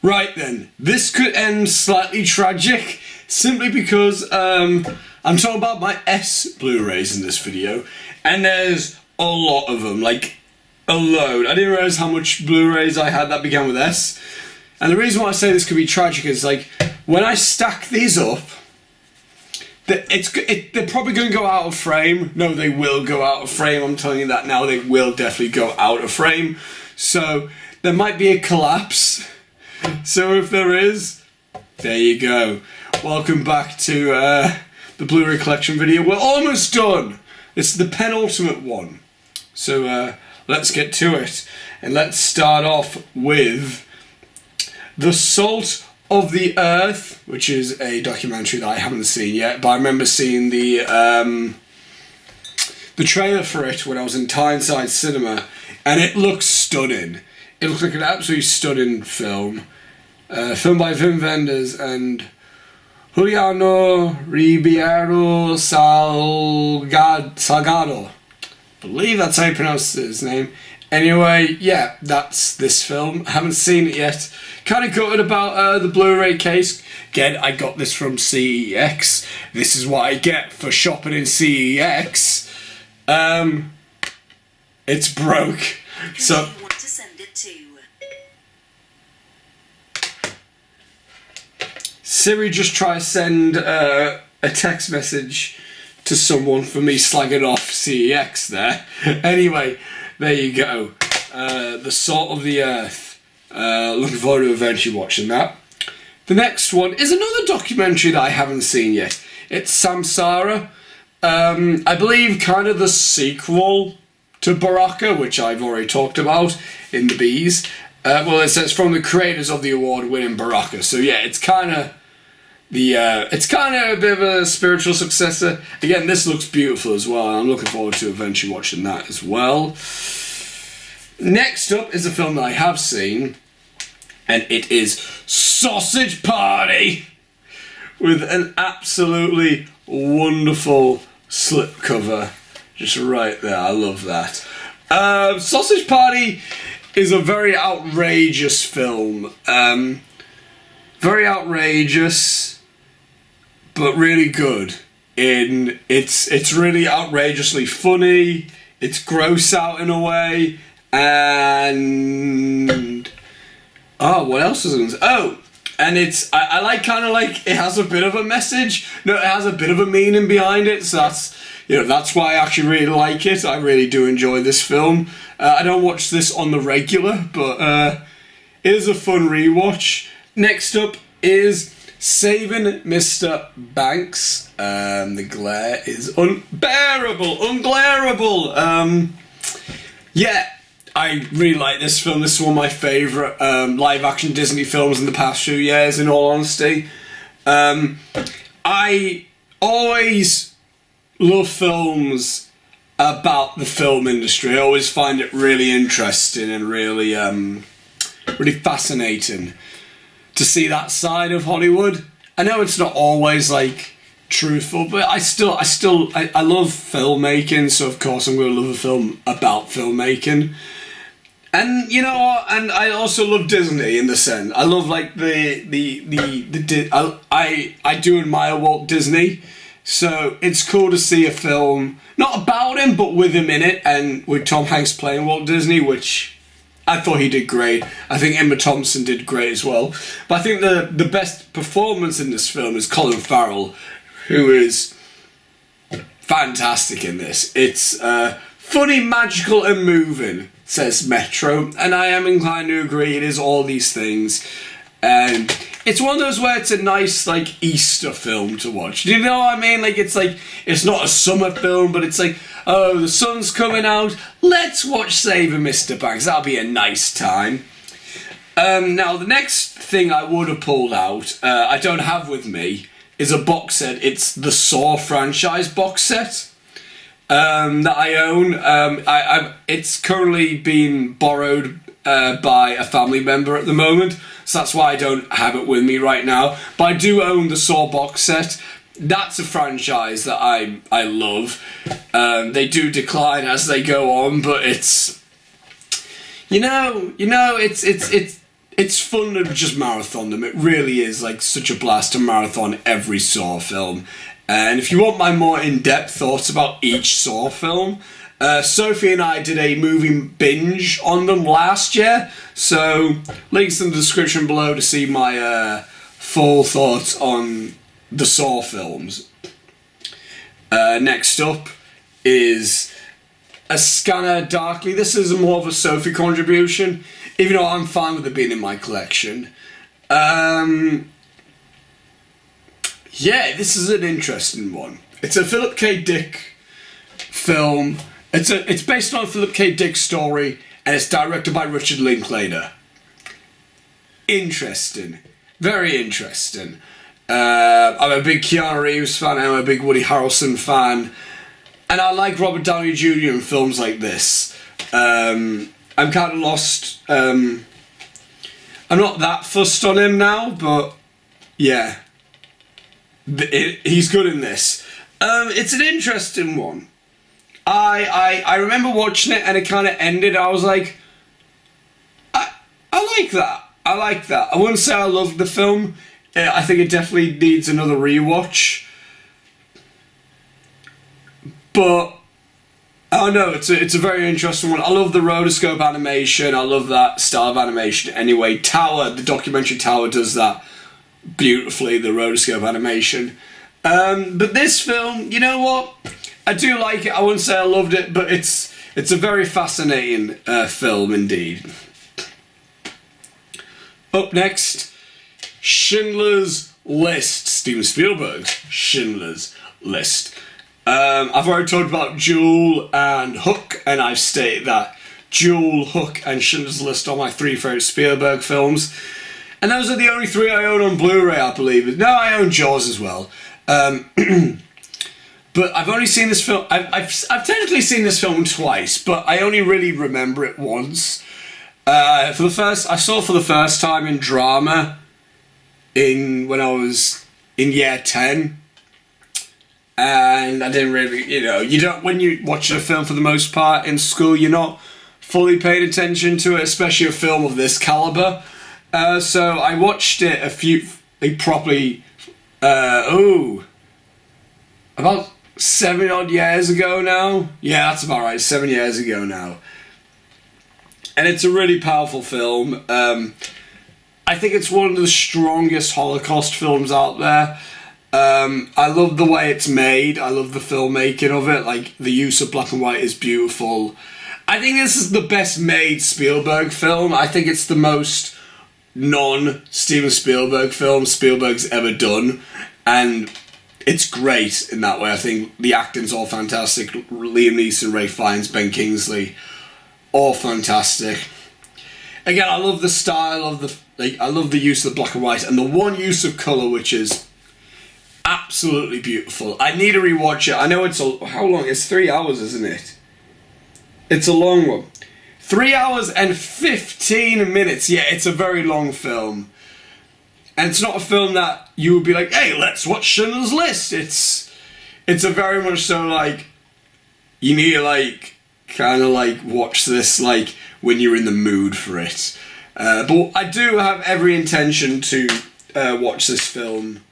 Right then, this could end slightly tragic, simply because I'm talking about my S Blu-rays in this video, and there's a lot of them, like a load. I didn't realise how much Blu-rays I had that began with S. And the reason why I say this could be tragic is, like, when I stack these up, they're probably going to go out of frame. No, they will go out of frame, I'm telling you that now. They will definitely go out of frame. So, there might be a collapse. So if there is, there you go. Welcome back to the Blu-ray collection video. We're almost done. It's the penultimate one. So let's get to it. And let's start off with The Salt of the Earth, which is a documentary that I haven't seen yet, but I remember seeing the trailer for it when I was in Tyneside Cinema, and it looks stunning. It looks like an absolutely stunning film. Filmed by Wim Wenders and Juliano Ribeiro Salgado. I believe that's how you pronounce his name. Anyway, yeah, that's this film. I haven't seen it yet. Kind of gutted about the Blu-ray case. Again, I got this from CEX. This is what I get for shopping in CEX. It's broke. So Siri just try to send a text message to someone for me slagging off CEX there. Anyway, there you go. The Salt of the Earth. Looking forward to eventually watching that. The next one is another documentary that I haven't seen yet. It's Samsara. I believe kind of the sequel to Baraka, which I've already talked about in the Bees. Well, it says from the creators of the award-winning Baraka. So yeah, it's kind of a bit of a spiritual successor. Again, this looks beautiful as well, and I'm looking forward to eventually watching that as well. Next up is a film that I have seen, and it is Sausage Party, with an absolutely wonderful slipcover just right there. I love that. Sausage Party is a very outrageous film. Very outrageous, but really good. It's really outrageously funny. It's gross out in a way, and what else is it? Oh, and I like kind of like it has a bit of a message. No, it has a bit of a meaning behind it. So that's why I actually really like it. I really do enjoy this film. I don't watch this on the regular, but it is a fun rewatch. Next up is Saving Mr. Banks. The glare is unglareable. Yeah, I really like this film. This is one of my favourite live-action Disney films in the past few years, in all honesty. I always love films about the film industry. I always find it really interesting and really fascinating to see that side of Hollywood. I know it's not always like truthful, but I love filmmaking, so of course I'm going to love a film about filmmaking. And you know what? And I also love Disney in the sense. I love like I do admire Walt Disney, so it's cool to see a film not about him but with him in it, and with Tom Hanks playing Walt Disney, which I thought he did great. I think Emma Thompson did great as well. But I think the best performance in this film is Colin Farrell, who is fantastic in this. It's funny, magical and moving, says Metro, and I am inclined to agree. It is all these things. And it's one of those where it's a nice like Easter film to watch. Do you know what I mean? Like it's not a summer film, but it's like, oh, the sun's coming out, let's watch Saving Mr. Banks. That'll be a nice time. Now the next thing I would have pulled out, I don't have with me, is a box set. It's the Saw franchise box set that I own. It's currently being borrowed by a family member at the moment, so that's why I don't have it with me right now. But I do own the Saw box set. That's a franchise that I love. They do decline as they go on, but it's it's it's fun to just marathon them. It really is like such a blast to marathon every Saw film. And if you want my more in-depth thoughts about each Saw film, Sophie and I did a movie binge on them last year, so links in the description below to see my full thoughts on the Saw films. Next up is A Scanner Darkly. This is more of a Sophie contribution, even though I'm fine with it being in my collection. Yeah, this is an interesting one. It's a Philip K. Dick film. It's based on a Philip K. Dick story, and it's directed by Richard Linklater. Interesting. Very interesting. I'm a big Keanu Reeves fan, I'm a big Woody Harrelson fan, and I like Robert Downey Jr. in films like this. I'm kind of lost. I'm not that fussed on him now, but yeah. He's good in this. It's an interesting one. I remember watching it and it kind of ended. I was like, I like that. I like that. I wouldn't say I loved the film. I think it definitely needs another rewatch. But I don't know. It's a very interesting one. I love the rotoscope animation. I love that style of animation. Anyway, Tower, the documentary Tower, does that beautifully, the rotoscope animation. But this film, you know what? I do like it. I wouldn't say I loved it, but it's a very fascinating film indeed. Up next, Schindler's List. Steven Spielberg's Schindler's List. I've already talked about Jewel and Hook, and I've stated that Jewel, Hook, and Schindler's List are my 3 favourite Spielberg films. And those are the only 3 I own on Blu-ray, I believe. No, I own Jaws as well. But I've only seen this film. I've technically seen this film twice, but I only really remember it once. I saw it for the first time in drama when I was in year 10, and I didn't really, you don't, when you watch a film for the most part in school, you're not fully paying attention to it, especially a film of this caliber. So I watched it about 7 odd years ago now. Yeah, that's about right, 7 years ago now. And it's a really powerful film. I think it's one of the strongest Holocaust films out there. I love the way it's made. I love the filmmaking of it. Like, the use of black and white is beautiful. I think this is the best made Spielberg film. I think it's the most non-Steven Spielberg film Spielberg's ever done, and it's great in that way. I think the acting's all fantastic. Liam Neeson, Ralph Fiennes, Ben Kingsley, all fantastic. Again, I love the style of I love the use of the black and white and the one use of colour, which is absolutely beautiful. I need to rewatch it. I know how long? It's 3 hours, isn't it? It's a long one. 3 hours and 15 minutes. Yeah, it's a very long film. And it's not a film that you would be like, hey, let's watch Schindler's List. It's a very much so like, you need to kind of watch this when you're in the mood for it. But I do have every intention to watch this film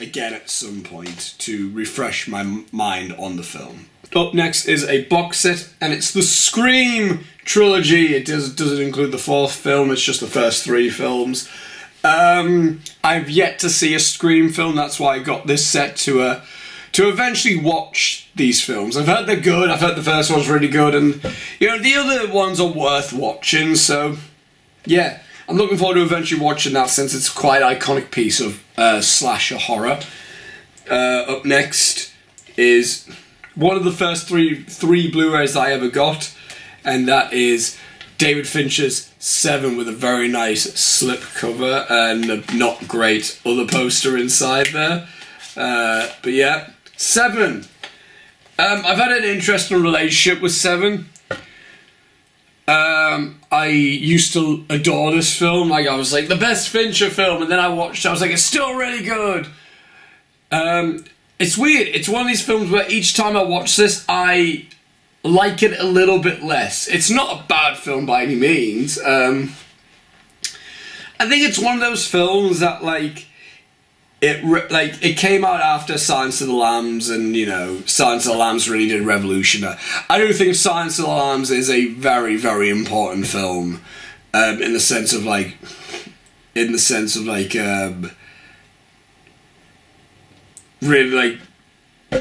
again at some point to refresh my mind on the film. Up next is a box set, and it's the Scream trilogy. It doesn't include the 4th film, it's just the first 3 films. I've yet to see a Scream film, that's why I got this set to eventually watch these films. I've heard they're good, I've heard the first one's really good, and the other ones are worth watching, so yeah. I'm looking forward to eventually watching that, since it's quite an iconic piece of slasher horror. Up next is one of the first three Blu-rays I ever got, and that is David Fincher's Seven, with a very nice slip cover and a not great other poster inside there. But yeah, Seven. I've had an interesting relationship with Seven. I used to adore this film. I was like, the best Fincher film, and then I watched it, I was like, it's still really good. It's weird. It's one of these films where each time I watch this, I like it a little bit less. It's not a bad film by any means. I think it's one of those films that like it came out after Silence of the Lambs, and you know, Silence of the Lambs really did revolution. I do think Silence of the Lambs is a very, very important film, in the sense of like really like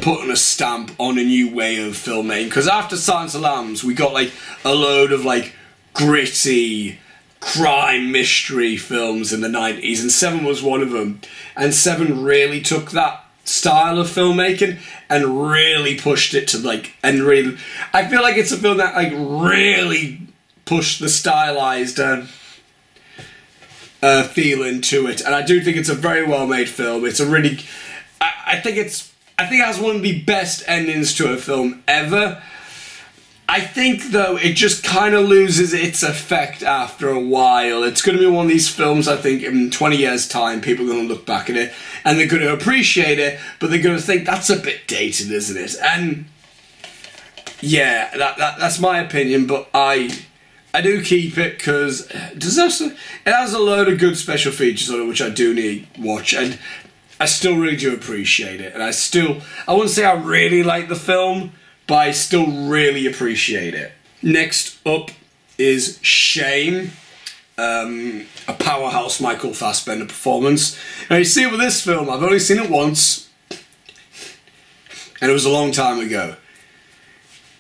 putting a stamp on a new way of filmmaking. Because after Silence of the Lambs, we got like a load of like gritty crime mystery films in the 90s, and Seven was one of them. And Seven really took that style of filmmaking and really pushed it to like, and really, I feel like it's a film that like really pushed the stylized feeling to it. And I do think it's a very well made film. It's a really, I think it has one of the best endings to a film ever. I think, though, it just kind of loses its effect after a while. It's going to be one of these films, I think, in 20 years' time, people are going to look back at it, and they're going to appreciate it, but they're going to think, that's a bit dated, isn't it? And, yeah, that's my opinion, but I do keep it, because it has a load of good special features on it, which I do need to watch, and I still really do appreciate it. And I wouldn't say I really like the film, but I still really appreciate it. Next up is Shame, a powerhouse Michael Fassbender performance. Now you see with this film, I've only seen it once, and it was a long time ago,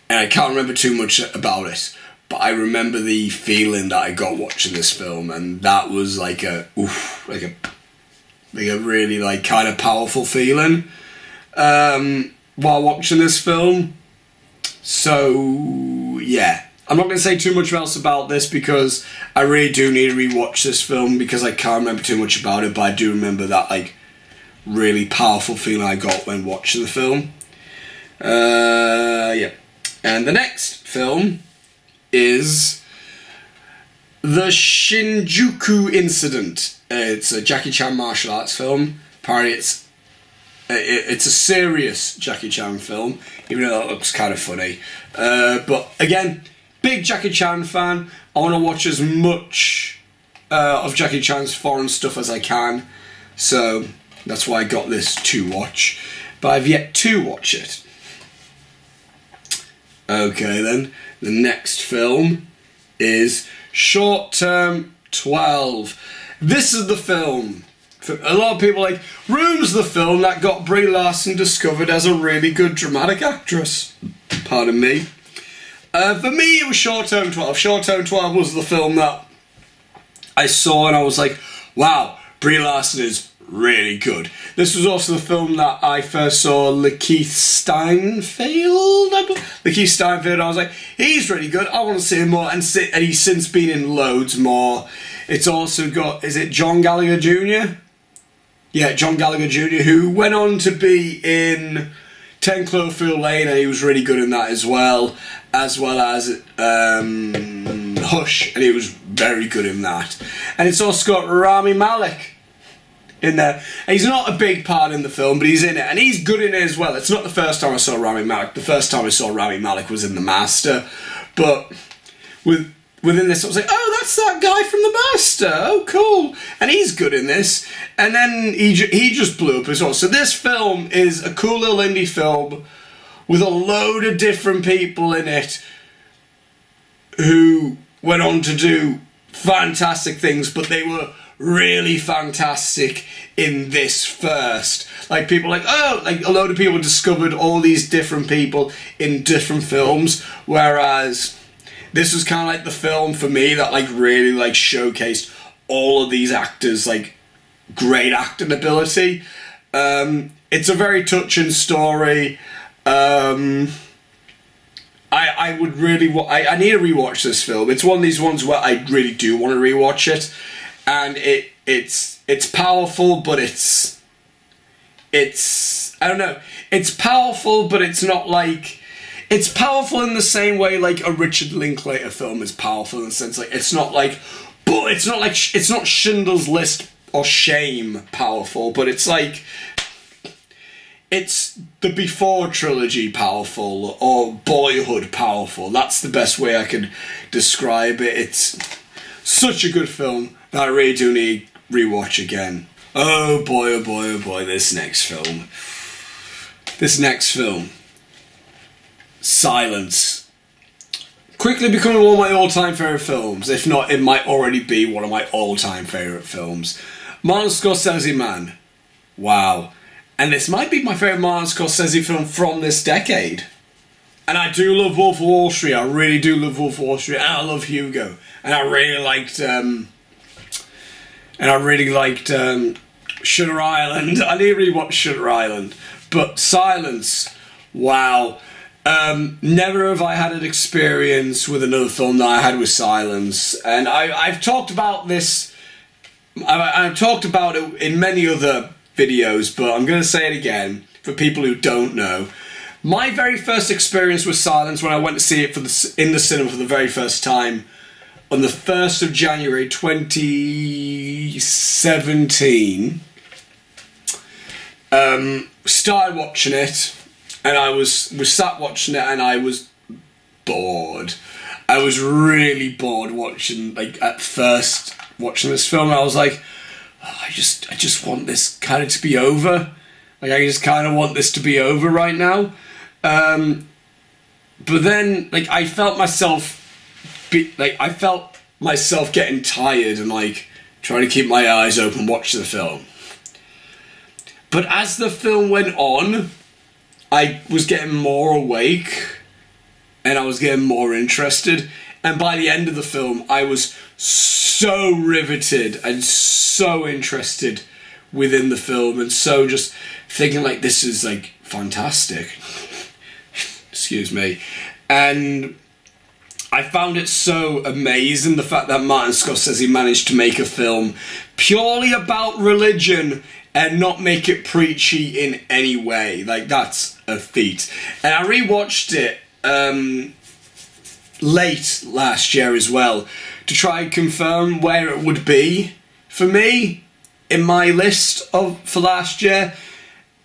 and I can't remember too much about it, but I remember the feeling that I got watching this film, and that was like a really like kind of powerful feeling while watching this film. So, yeah. I'm not going to say too much else about this because I really do need to rewatch this film because I can't remember too much about it, but I do remember that, like, really powerful feeling I got when watching the film. Yeah. And the next film is The Shinjuku Incident. It's a Jackie Chan martial arts film. Apparently it's a serious Jackie Chan film, even though that looks kind of funny. But again, big Jackie Chan fan. I want to watch as much of Jackie Chan's foreign stuff as I can. So that's why I got this to watch. But I've yet to watch it. Okay then, the next film is Short Term 12. This is the film. A lot of people are like, Room's the film that got Brie Larson discovered as a really good dramatic actress. Pardon me. For me, it was Short Term 12. Short Term 12 was the film that I saw and I was like, wow, Brie Larson is really good. This was also the film that I first saw Lakeith Stanfield. I was like, he's really good. I want to see him more. And he's since been in loads more. It's also got, is it John Gallagher Jr.? Yeah, John Gallagher Jr., who went on to be in 10 Cloverfield Lane, and he was really good in that as well as Hush, and he was very good in that. And it's also got Rami Malek in there. And he's not a big part in the film, but he's in it, and he's good in it as well. It's not the first time I saw Rami Malek. The first time I saw Rami Malek was in The Master, but within this, I was like, oh, that's that guy from The Master. Oh, cool. And he's good in this. And then he just blew up as well. So this film is a cool little indie film with a load of different people in it who went on to do fantastic things, but they were really fantastic in this first. Like, people like, oh, like a load of people discovered all these different people in different films, whereas this was kind of like the film for me that like really like showcased all of these actors' like great acting ability. It's a very touching story. I would really I need to rewatch this film. It's one of these ones where I really do want to rewatch it, and it's powerful, but it's I don't know. It's powerful, but it's not like. It's powerful in the same way like a Richard Linklater film is powerful in the sense like it's not Schindler's List or Shame powerful, but it's like it's the Before trilogy powerful or Boyhood powerful. That's the best way I can describe it. It's Such a good film that I really do need rewatch again. Oh boy, oh boy, oh boy, this next film. Silence. Quickly becoming one of my all-time favourite films. If not, it might already be one of my all-time favourite films. Martin Scorsese, man. Wow. And this might be my favourite Martin Scorsese film from this decade. And I do love Wolf of Wall Street. I really do love Wolf of Wall Street. And I love Hugo. And I really liked Shutter Island. I didn't really watch Shutter Island. But Silence. Wow. Never have I had an experience with another film that I had with Silence. And I've talked about this. I've talked about it in many other videos, but I'm going to say it again for people who don't know. My very first experience with Silence, when I went to see it in the cinema for the very first time on the 1st of January 2017, started watching it, and I was sat watching it, and I was bored. I was really bored watching, at first watching this film, and I was like, oh, I just want this kind of to be over. I just kind of want this to be over right now. But then, I felt myself getting tired and trying to keep my eyes open, watch the film. But as the film went on, I was getting more awake and I was getting more interested. And by the end of the film, I was so riveted and so interested within the film, and so just thinking this is fantastic. Excuse me. And I found it so amazing, the fact that Martin Scorsese managed to make a film purely about religion and not make it preachy in any way. That's a feat. And I rewatched it late last year as well to try and confirm where it would be for me in my list for last year,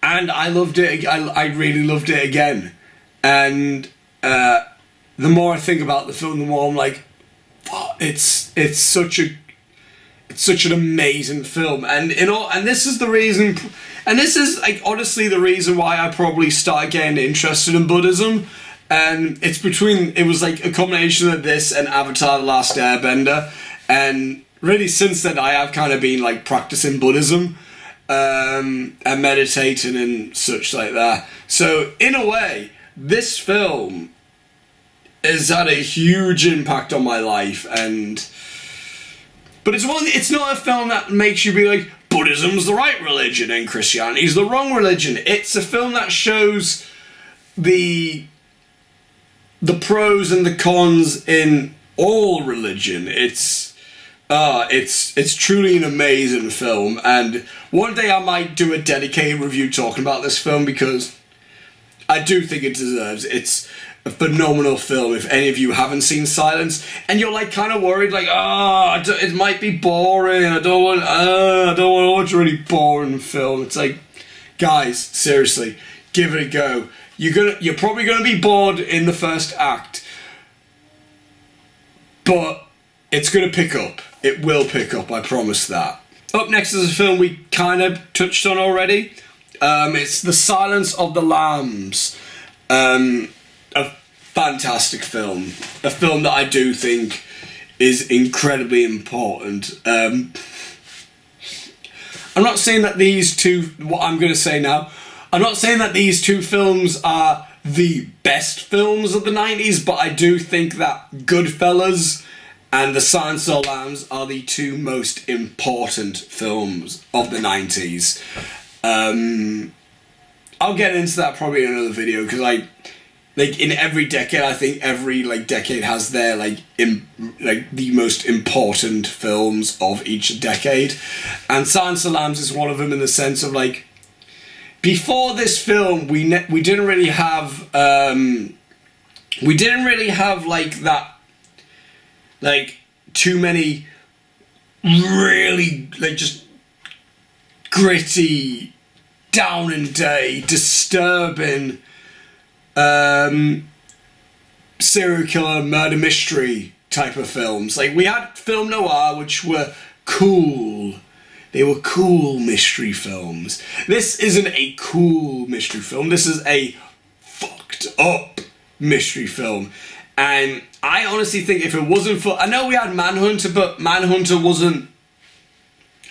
and I loved it. I really loved it again. And the more I think about the film, the more I'm like, oh, it's such an amazing film. And this is the reason, and this is honestly the reason why I probably started getting interested in Buddhism. And it was a combination of this and Avatar: The Last Airbender. And really since then I have kind of been practicing Buddhism and meditating and such like that. So in a way, this film has had a huge impact on my life. But it's not a film that makes you be like, Buddhism's the right religion and Christianity's the wrong religion. It's a film that shows the pros and the cons in all religion. It's truly an amazing film, and one day I might do a dedicated review talking about this film because I do think it deserves. It's a phenomenal film. If any of you haven't seen Silence and you're kind of worried, it might be boring. I don't want to watch a really boring film. It's guys, seriously, give it a go. You're probably gonna be bored in the first act, but it's gonna pick up. It will pick up, I promise that. Up next is a film we kind of touched on already. It's The Silence of the Lambs. A fantastic film. A film that I do think is incredibly important. I'm not saying that what I'm going to say now, I'm not saying that these two films are the best films of the 90s, but I do think that Goodfellas and The Silence of the Lambs are the two most important films of the 90s. I'll get into that probably in another video, because in every decade, I think every decade has their the most important films of each decade, and Silence of the Lambs is one of them, in the sense of before this film we didn't really have too many really just gritty, down and day, disturbing serial killer murder mystery type of films. Like, we had film noir, which were cool. They were cool mystery films. This isn't a cool mystery film. This is a fucked up mystery film. And I honestly think if it wasn't for... I know we had Manhunter, but Manhunter wasn't...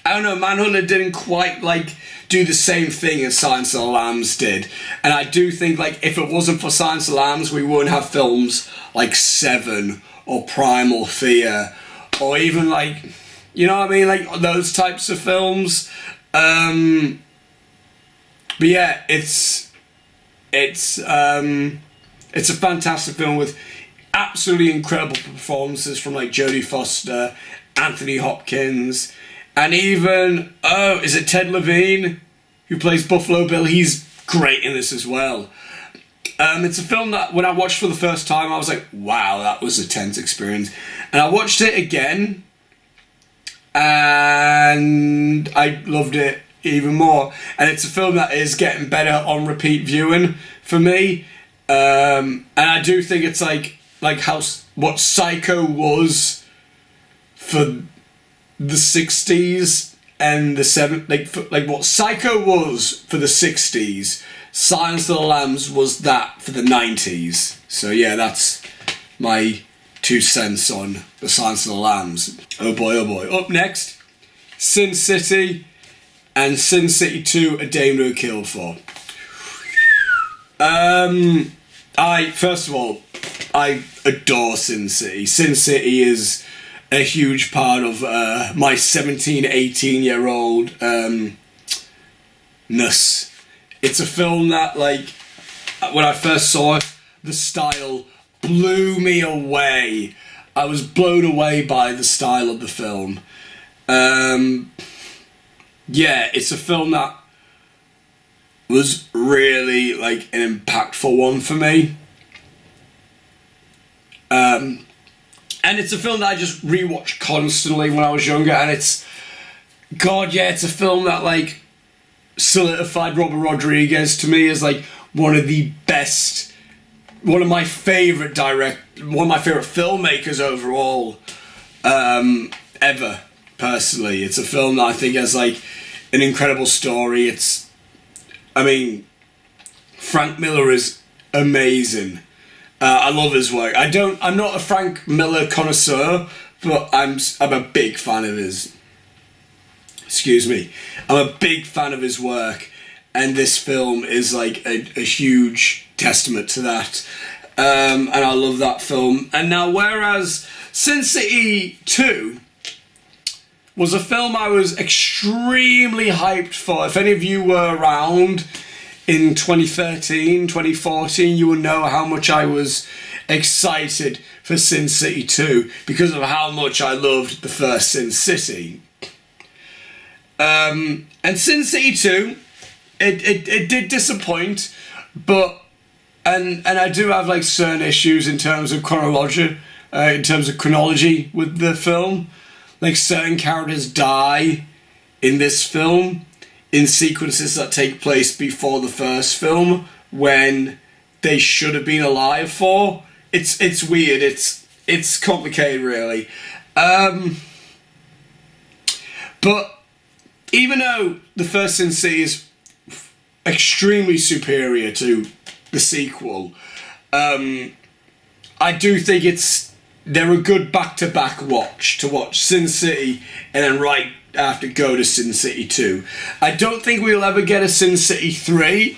I don't know, Manhunter didn't quite, like, do the same thing as Silence of the Lambs did. And I do think, like, if it wasn't for Silence of the Lambs, we wouldn't have films like Seven or Primal Fear, or even, like, you know what I mean, like those types of films. But yeah, it's a fantastic film with absolutely incredible performances from, like, Jodie Foster, Anthony Hopkins, and even, is it Ted Levine who plays Buffalo Bill? He's great in this as well. It's a film that when I watched for the first time, I was like, wow, that was a tense experience. And I watched it again, and I loved it even more. And it's a film that is getting better on repeat viewing for me. And I do think it's like how what Psycho was for the 60s and the 70s, like what Psycho was for the 60s, Silence of the Lambs was that for the 90s. So yeah, that's my 2 cents on the Silence of the Lambs. Oh boy, oh boy. Up next, Sin City and Sin City 2, A Dame to Kill For. First of all, I adore Sin City. Sin City is a huge part of my 17, 18-year-old ness. It's a film that, like, when I first saw it, the style blew me away. I was blown away by the style of the film. Yeah, it's a film that was really, like, an impactful one for me. And it's a film that I just rewatched constantly when I was younger, and it's a film that, like, solidified Robert Rodriguez to me as, like, one of my favourite filmmakers overall, ever, personally. It's a film that I think has, like, an incredible story. Frank Miller is amazing. I love his work. I'm not a Frank Miller connoisseur, but I'm a big fan of his. Excuse me. I'm a big fan of his work, and this film is, like, a huge testament to that. And I love that film. And now, whereas Sin City 2 was a film I was extremely hyped for. If any of you were around in 2013, 2014, you will know how much I was excited for Sin City 2 because of how much I loved the first Sin City. And Sin City 2, it did disappoint, but and I do have, like, certain issues in terms of chronology with the film. Like, certain characters die in this film in sequences that take place before the first film when they should have been alive for. It's weird. It's complicated, really. But even though the first Sin City is extremely superior to the sequel, I do think they're a good back-to-back watch to watch Sin City and then right after go to Sin City 2. I don't think we'll ever get a Sin City 3.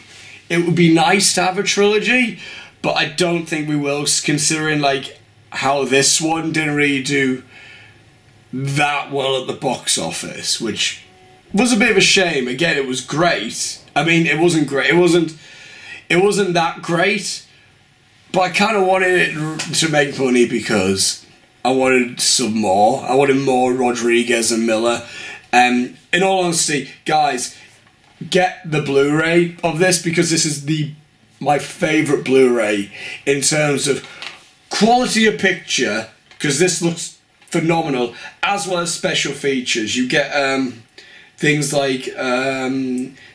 It would be nice to have a trilogy, but I don't think we will, considering, like, how this one didn't really do that well at the box office, which was a bit of a shame. Again, it was great. I mean, it wasn't great. It wasn't that great, but I kind of wanted it to make money because I wanted some more. I wanted more Rodriguez and Miller. In all honesty, guys, get the Blu-ray of this because this is my favourite Blu-ray in terms of quality of picture, because this looks phenomenal, as well as special features. You get things like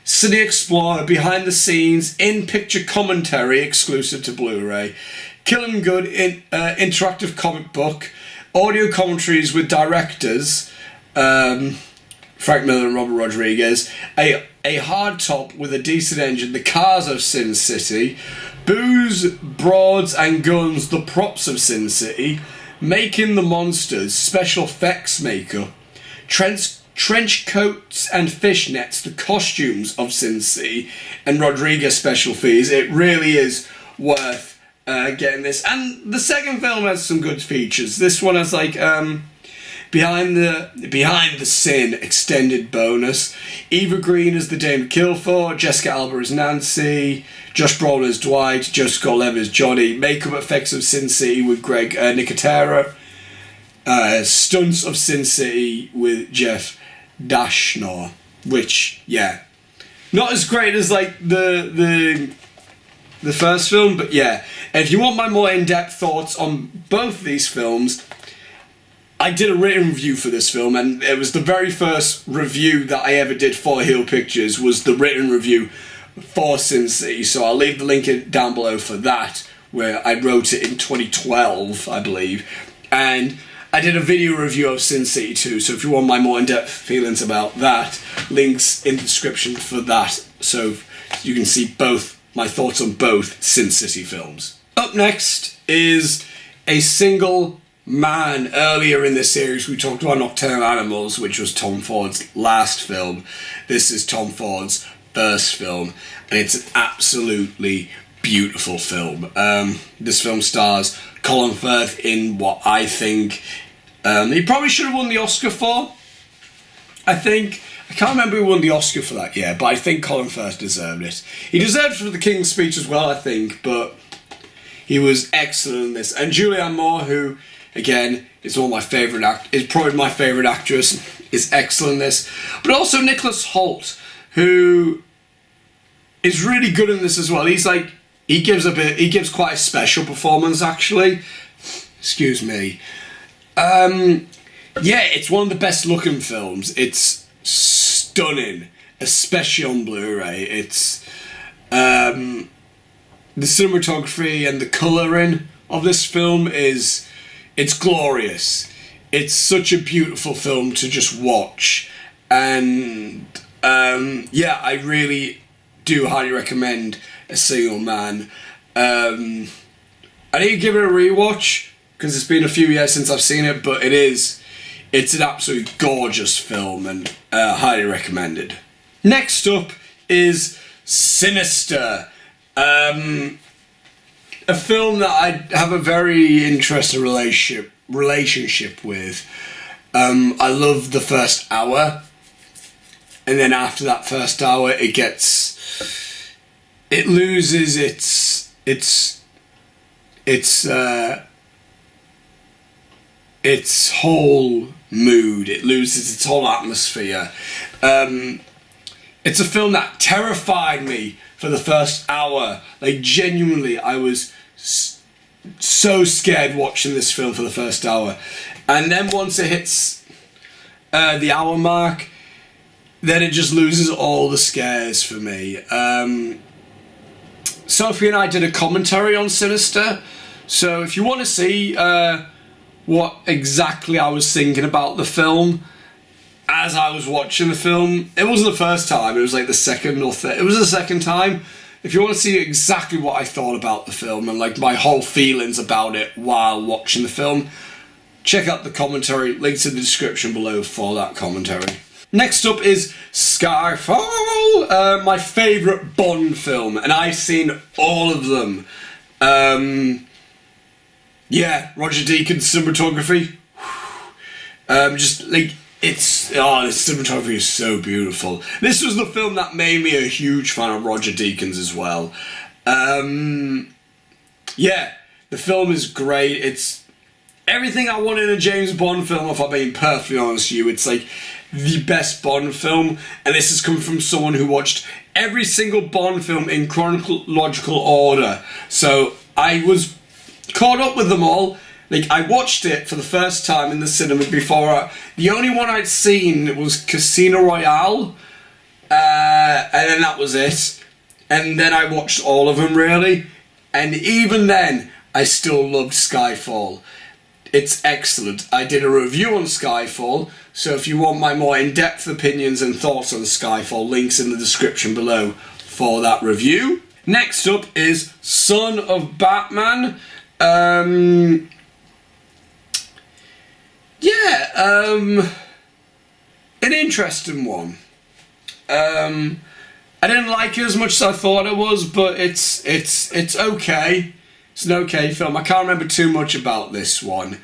City Explorer, behind the scenes, in-picture commentary exclusive to Blu-ray, Killing Good interactive comic book, audio commentaries with directors Frank Miller and Robert Rodriguez, a hardtop with a decent engine, the cars of Sin City, booze, broads and guns, the props of Sin City, making the monsters, special effects makeup, trench coats and fishnets, the costumes of Sin City, and Rodriguez special fees. It really is worth getting this. And the second film has some good features. This one has like Behind the Sin extended bonus. Eva Green as the Dame to Kill For, Jessica Alba as Nancy, Josh Brolin as Dwight, Joseph Gordon-Levitt as Johnny, makeup effects of Sin City with Greg Nicotero, stunts of Sin City with Jeff Dashner, which, yeah, not as great as like the first film, but yeah. And if you want my more in-depth thoughts on both these films, I did a written review for this film, and it was the very first review that I ever did for Heel Pictures, was the written review for Sin City, so I'll leave the link down below for that, where I wrote it in 2012, I believe, and I did a video review of Sin City too, so if you want my more in-depth feelings about that, links in the description for that, so you can see both my thoughts on both Sin City films. Up next is a single man. Earlier in this series we talked about Nocturnal Animals, which was Tom Ford's last film. This is Tom Ford's first film, and it's an absolutely beautiful film. This film stars Colin Firth in what I think he probably should have won the Oscar for. I can't remember who won the Oscar for that year, but I think Colin Firth deserved it. He deserved it for the King's Speech as well, I think, but he was excellent in this. And Julianne Moore, who again is one of my favourite is probably my favourite actress, is excellent in this. But also Nicholas Hoult, who is really good in this as well. He gives quite a special performance actually. Excuse me. Yeah, it's one of the best looking films. It's stunning, especially on Blu-ray. It's the cinematography and the colouring of this film it's glorious. It's such a beautiful film to just watch, and yeah, I really do highly recommend A Single Man. I need to give it a rewatch because it's been a few years since I've seen it, but it's an absolutely gorgeous film and highly recommended. Next up is Sinister, a film that I have a very interesting relationship with. I love the first hour, and then after that first hour it loses its whole mood, it loses its whole atmosphere. It's a film that terrified me for the first hour. Like, genuinely, I was so scared watching this film for the first hour. And then once it hits the hour mark, then it just loses all the scares for me. Sophie and I did a commentary on Sinister, so if you want to see what exactly I was thinking about the film as I was watching the film, it wasn't the first time, it was like the second or third, it was the second time. If you want to see exactly what I thought about the film and like my whole feelings about it while watching the film, check out the commentary, links in the description below for that commentary. Next up is Skyfall, my favourite Bond film, and I've seen all of them. Yeah, Roger Deakins' cinematography, just like, the cinematography is so beautiful. This was the film that made me a huge fan of Roger Deakins as well. Yeah, the film is great. It's everything I want in a James Bond film, if I'm being perfectly honest with you. It's like the best Bond film, and this has come from someone who watched every single Bond film in chronological order. So I was caught up with them all. Like, I watched it for the first time in the cinema before. The only one I'd seen was Casino Royale, and then that was it. And then I watched all of them, really. And even then, I still loved Skyfall. it's excellent. I did a review on Skyfall, so if you want my more in-depth opinions and thoughts on Skyfall, links in the description below for that review. Next up is Son of Batman. An interesting one. I didn't like it as much as I thought it was, but it's okay. It's an okay film. I can't remember too much about this one.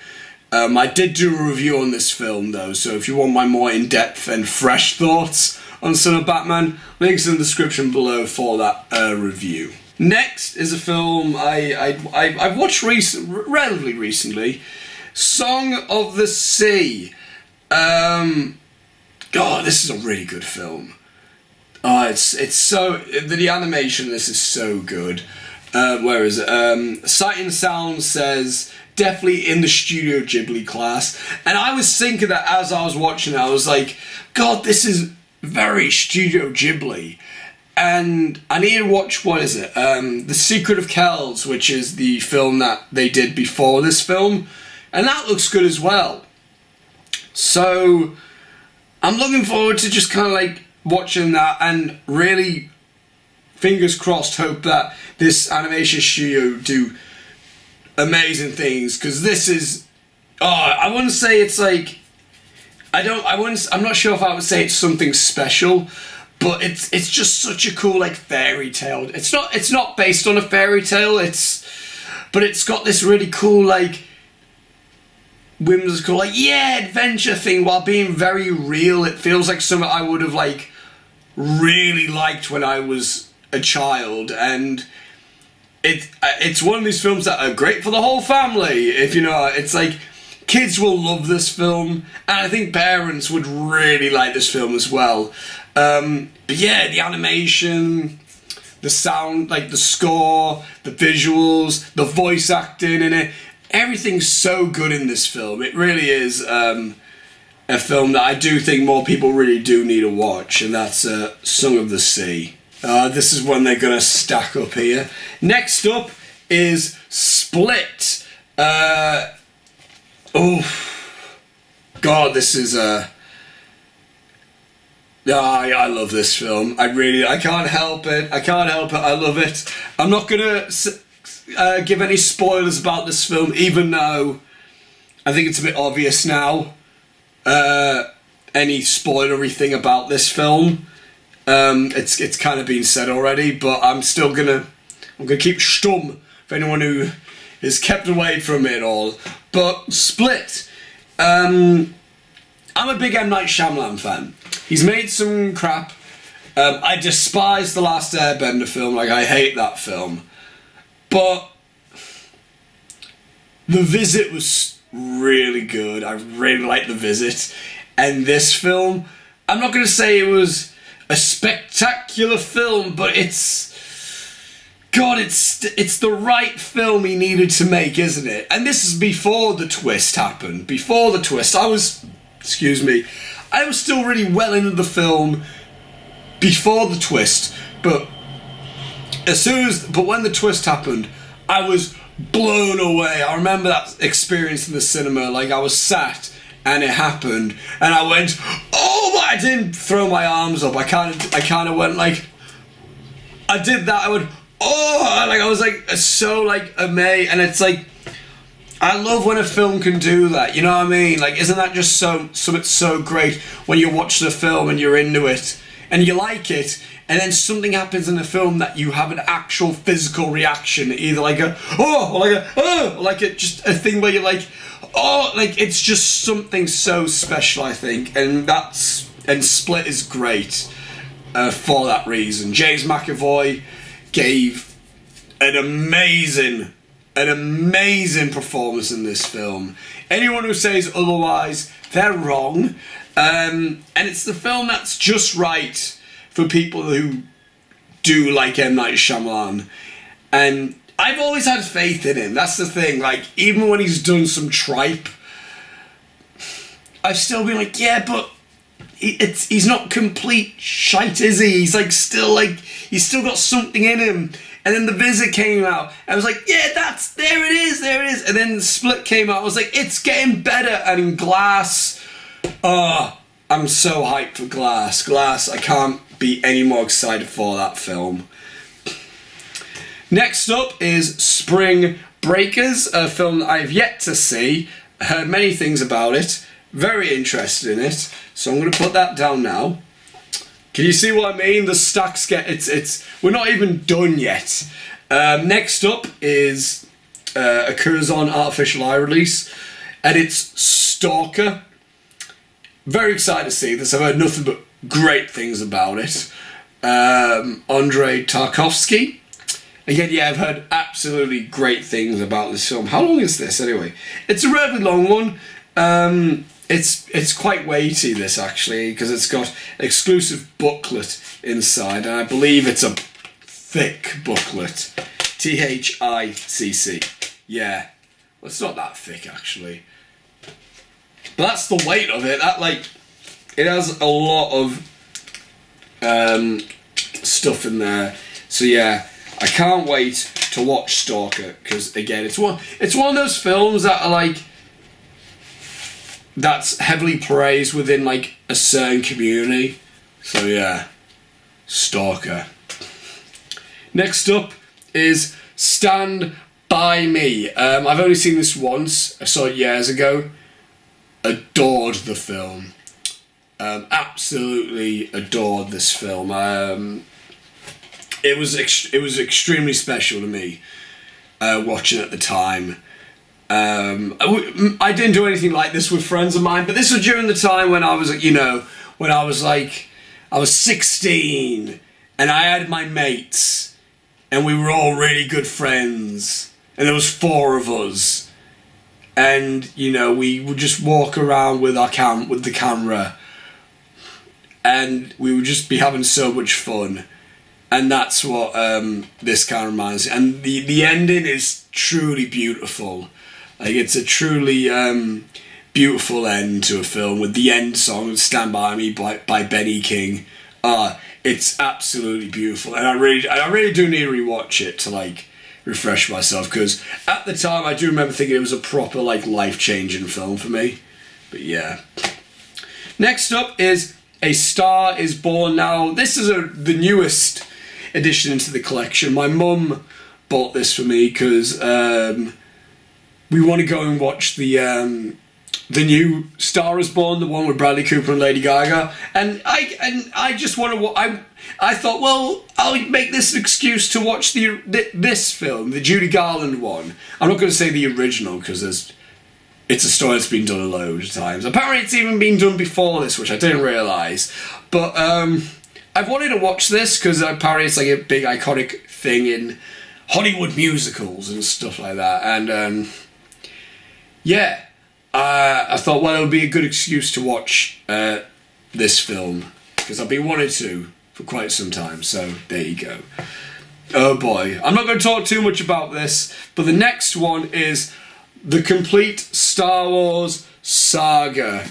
I did do a review on this film though, so if you want my more in-depth and fresh thoughts on Son of Batman, links in the description below for that review. Next is a film I've watched relatively recently, Song of the Sea. God, this is a really good film. Oh, it's so, the animation in this is so good. Where is it? Sight and Sound says definitely in the Studio Ghibli class, and I was thinking that as I was watching it, I was like, God, this is very Studio Ghibli. And I need to watch, what is it? The Secret of Kells, which is the film that they did before this film, and that looks good as well. So I'm looking forward to just kind of like watching that, and really, fingers crossed, hope that this animation studio do amazing things, because this is, I wouldn't say it's like, I'm not sure if I would say it's something special, but it's just such a cool like fairy tale. It's not based on a fairy tale, but it's got this really cool like whimsical like adventure thing while being very real. It feels like something I would have like really liked when I was a child, and it's one of these films that are great for the whole family. If you know, it's like kids will love this film, and I think parents would really like this film as well. But yeah, the animation, the sound, like the score, the visuals, the voice acting in it, everything's so good in this film. It really is a film that I do think more people really do need to watch, and that's Song of the Sea. This is one they're going to stack up here. Next up is Split. God, this is I love this film. I can't help it. I love it. I'm not going to give any spoilers about this film, even though I think it's a bit obvious now. Any spoilery thing about this film. It's kind of been said already, but I'm gonna keep stum for anyone who is kept away from it all. But Split, I'm a big M. Night Shyamalan fan. He's made some crap. I despise The Last Airbender film, like I hate that film. But The Visit was really good. I really liked The Visit. And this film, I'm not going to say it was a spectacular film, but it's the right film he needed to make, isn't it? And this is before the twist happened. Before the twist, I was still really well into the film before the twist, but when the twist happened, I was blown away. I remember that experience in the cinema, like I was sat and it happened, and I went, oh, but I didn't throw my arms up. I kind of went like, I did that. I went, oh, like I was like so like amazed, and it's like, I love when a film can do that. You know what I mean? Like, isn't that just something so great when you watch the film and you're into it and you like it, and then something happens in the film that you have an actual physical reaction, either like a oh, or like a oh, or like just a thing where you're like, oh, like it's just something so special, I think, and Split is great for that reason. James McAvoy gave an amazing performance in this film. Anyone who says otherwise, they're wrong. And it's the film that's just right for people who do like M. Night Shyamalan. And I've always had faith in him. That's the thing. Like, even when he's done some tripe, I've still been like, yeah, but he's not complete shite, is he? He's like still like, he's still got something in him. And then The Visit came out. I was like, yeah, there it is. And then Split came out. I was like, it's getting better. And Glass, I'm so hyped for Glass. Glass, I can't be any more excited for that film. Next up is Spring Breakers, a film that I've yet to see. Heard many things about it. Very interested in it. So I'm going to put that down now. Can you see what I mean? The stacks we're not even done yet. Next up is a Curzon Artificial Eye release, and it's Stalker. Very excited to see this. I've heard nothing but great things about it. Andrei Tarkovsky. Again, yeah, I've heard absolutely great things about this film. How long is this anyway? It's a relatively long one. It's quite weighty, this, actually, because it's got an exclusive booklet inside, and I believe it's a thick booklet. THICC. Yeah. Well, it's not that thick, actually. But that's the weight of it. It has a lot of stuff in there. So, yeah, I can't wait to watch Stalker, because, again, it's one of those films that are, that's heavily praised within a certain community. So yeah, Stalker. Next up is Stand By Me. I've only seen this once. I saw it years ago. Adored the film. Absolutely adored this film. It was extremely special to me watching it at the time. I didn't do anything like this with friends of mine, but this was during the time when I was, I was 16, and I had my mates, and we were all really good friends, and there was 4 of us, and, we would just walk around with with the camera, and we would just be having so much fun. And that's what this kind of reminds me. And the ending is truly beautiful. It's a truly beautiful end to a film with the end song "Stand By Me" by Benny King. It's absolutely beautiful, and I really do need to rewatch it to refresh myself, because at the time I do remember thinking it was a proper life-changing film for me. But yeah. Next up is A Star Is Born. Now this is the newest addition into the collection. My mum bought this for me because we want to go and watch the new Star Is Born, the one with Bradley Cooper and Lady Gaga, and I just want to. I thought, well, I'll make this an excuse to watch this film, the Judy Garland one. I'm not going to say the original because it's a story that's been done a load of times. Apparently, it's even been done before this, which I didn't realise. But I've wanted to watch this because apparently it's a big iconic thing in Hollywood musicals and stuff like that, and yeah, I thought, well, it would be a good excuse to watch this film, because I've been wanting to for quite some time, so there you go. Oh boy, I'm not going to talk too much about this, but the next one is the complete Star Wars saga.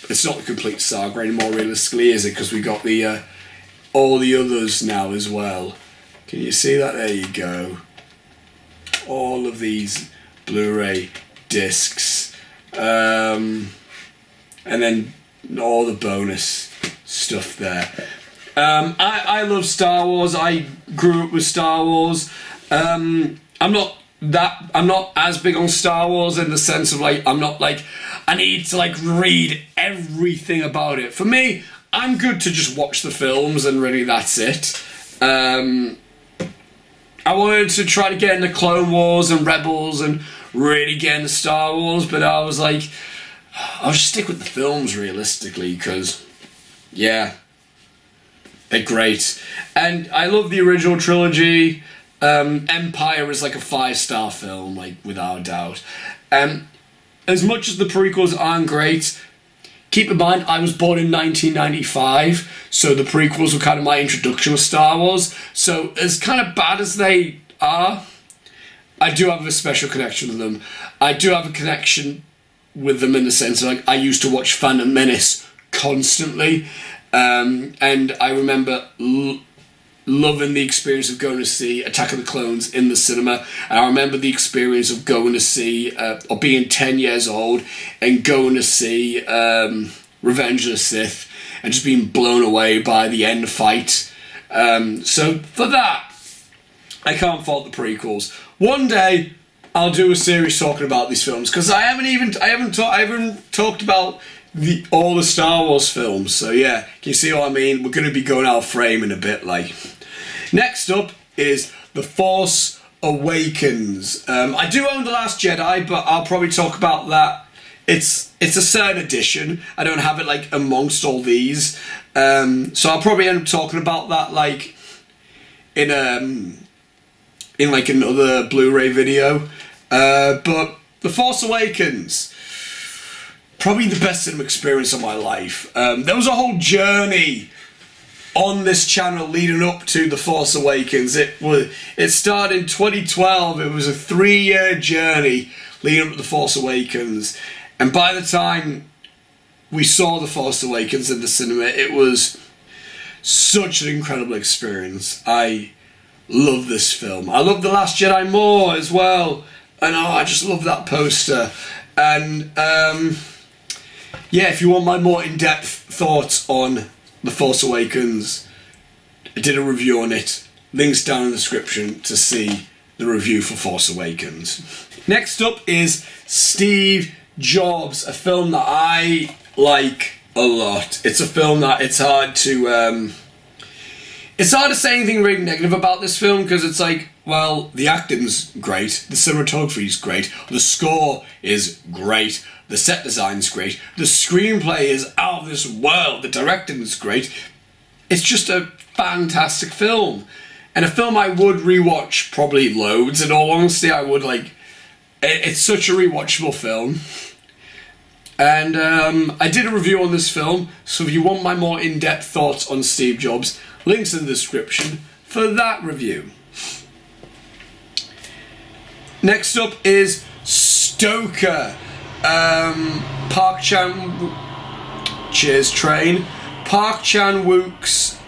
It's not the complete saga anymore, realistically, is it? Because we got the all the others now as well. Can you see that? There you go. All of these Blu-ray discs, and then all the bonus stuff there. I love Star Wars. I grew up with Star Wars. I'm not as big on Star Wars in the sense of I'm not I need to read everything about it. For me, I'm good to just watch the films and really that's it. I wanted to try to get into Clone Wars and Rebels and really get into Star Wars, but I was I'll just stick with the films realistically, because yeah, they're great. And I love the original trilogy. Empire is a 5-star film, without a doubt. As much as the prequels aren't great, keep in mind I was born in 1995, so the prequels were kind of my introduction to Star Wars. So as kind of bad as they are, I do have a special connection with them. I do have a connection with them in the sense of I used to watch Phantom Menace constantly, and I remember loving the experience of going to see Attack of the Clones in the cinema. And I remember the experience of going to see, or being 10 years old and going to see Revenge of the Sith and just being blown away by the end fight. So for that, I can't fault the prequels. One day I'll do a series talking about these films, because I haven't talked about all the Star Wars films. So yeah, can you see what I mean? We're going to be going out of frame in a bit. Like, next up is The Force Awakens. I do own The Last Jedi, but I'll probably talk about that. It's a certain edition. I don't have it like amongst all these, so I'll probably end up talking about that like in like another Blu-ray video. But The Force Awakens, probably the best cinema experience of my life. There was a whole journey on this channel leading up to The Force Awakens. It started in 2012. It was a 3-year journey leading up to The Force Awakens. And by the time we saw The Force Awakens in the cinema, it was such an incredible experience. I love this film. I love The Last Jedi more as well. And I just love that poster. And yeah, if you want my more in-depth thoughts on The Force Awakens, I did a review on it. Links down in the description to see the review for Force Awakens. Next up is Steve Jobs, a film that I like a lot. It's a film that it's hard to say anything really negative about this film, because it's like, well, the acting's great, the cinematography's great, the score is great, the set design's great, the screenplay is out of this world, the directing's great. It's just a fantastic film, and a film I would rewatch probably loads. In all honesty, I would like. It's such a rewatchable film. And I did a review on this film, so if you want my more in-depth thoughts on Steve Jobs, links in the description for that review. Next up is Stoker. Park Chan... Cheers, train. Park Chan-wook's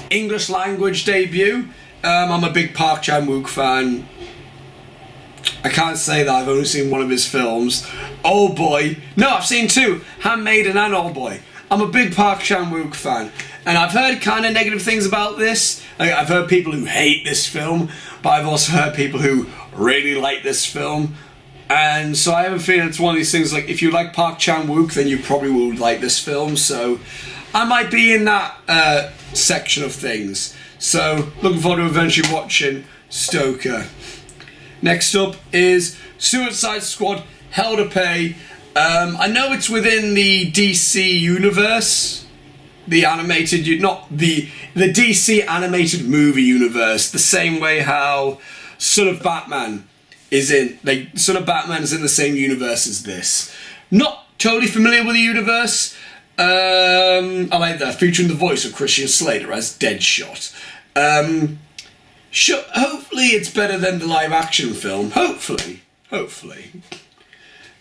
English language debut. I'm a big Park Chan-wook fan. I can't say that I've only seen one of his films. Old Boy. No, I've seen two. Handmaiden and Old Boy. I'm a big Park Chan-wook fan. And I've heard kind of negative things about this. I've heard people who hate this film, but I've also heard people who really like this film. And so I have a feeling it's one of these things, like, if you like Park Chan-wook, then you probably will like this film. So I might be in that section of things. So looking forward to eventually watching Stoker. Next up is Suicide Squad Hell to Pay. I know it's within the DC universe, the animated, not the DC animated movie universe, the same way how Son of Batman is in, like, Son of Batman is in the same universe as this. Not totally familiar with the universe. I like that, featuring the voice of Christian Slater as Deadshot. Sure, hopefully it's better than the live action film. Hopefully.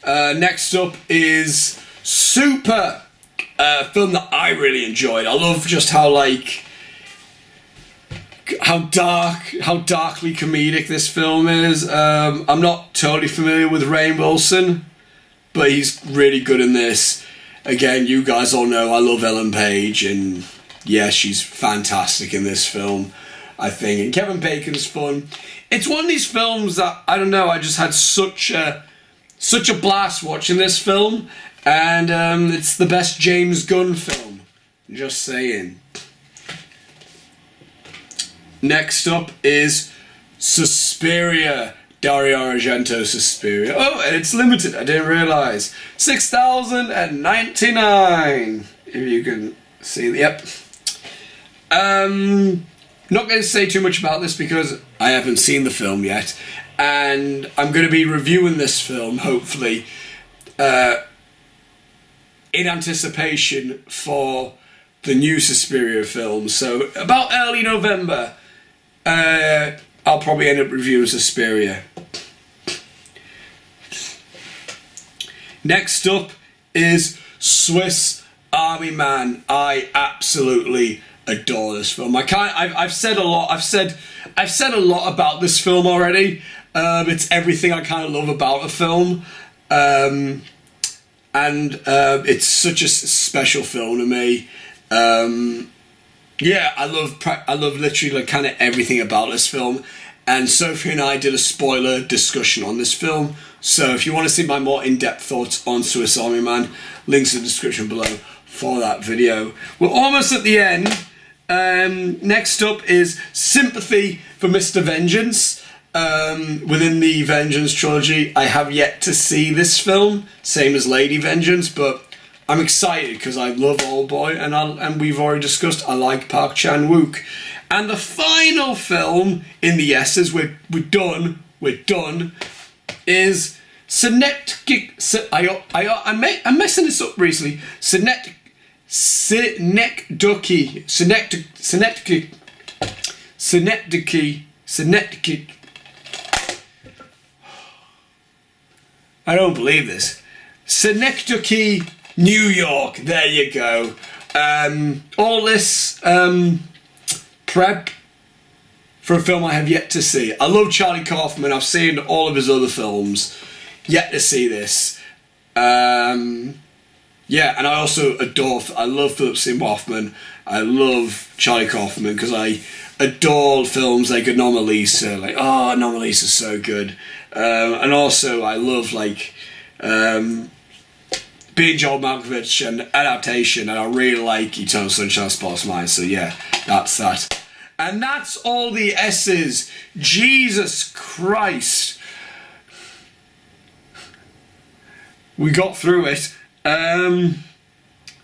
Next up is Super, a film that I really enjoyed. I love just how darkly comedic this film is. I'm not totally familiar with Rainn Wilson, but he's really good in this. Again, you guys all know I love Ellen Page, and yeah, she's fantastic in this film, I think. And Kevin Bacon's fun. It's one of these films that, I don't know, I just had such a blast watching this film, and it's the best James Gunn film. Just saying. Next up is Suspiria. Dario Argento's Suspiria. Oh, and it's limited, I didn't realise. 6,099. If you can see, yep. Not going to say too much about this because I haven't seen the film yet, and I'm going to be reviewing this film, hopefully, in anticipation for the new Suspiria film. So about early November, I'll probably end up reviewing Suspiria. Next up is Swiss Army Man. I absolutely adore this film. I've said a lot. I've said a lot about this film already. It's everything I kind of love about a film, and it's such a special film to me. Yeah, I love literally like kind of everything about this film. And Sophie and I did a spoiler discussion on this film. So if you want to see my more in-depth thoughts on Swiss Army Man, links in the description below for that video. We're almost at the end. Next up is Sympathy for Mr. Vengeance. Within the Vengeance trilogy, I have yet to see this film, same as Lady Vengeance, but I'm excited because I love Oldboy, and we've already discussed I like Park Chan-wook. And the final film in the S's, we're done, is I'm messing this up recently. Synecdoche. I don't believe this. Synecdoche, New York. There you go. All this prep for a film I have yet to see. I love Charlie Kaufman. I've seen all of his other films. Yet to see this. Yeah, and I also I love Philip Seymour Hoffman. I love Charlie Kaufman because I adore films like Anomalisa. Like, oh, Anomalisa's so good. And also I love like being Joel Malkovich and adaptation, and I really like Eternal Sunshine of the Spotless Mind. So yeah, that's that. And that's all the S's. Jesus Christ. We got through it.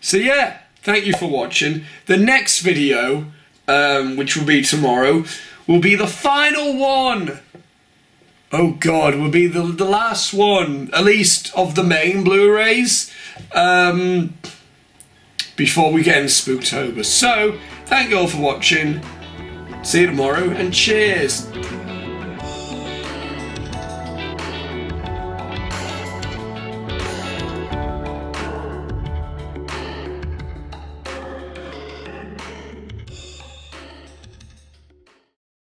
So yeah, thank you for watching. The next video, which will be tomorrow, will be the final one. Oh God, will be the last one, at least of the main Blu-rays, before we get into Spooktober. So, thank you all for watching. See you tomorrow, and cheers.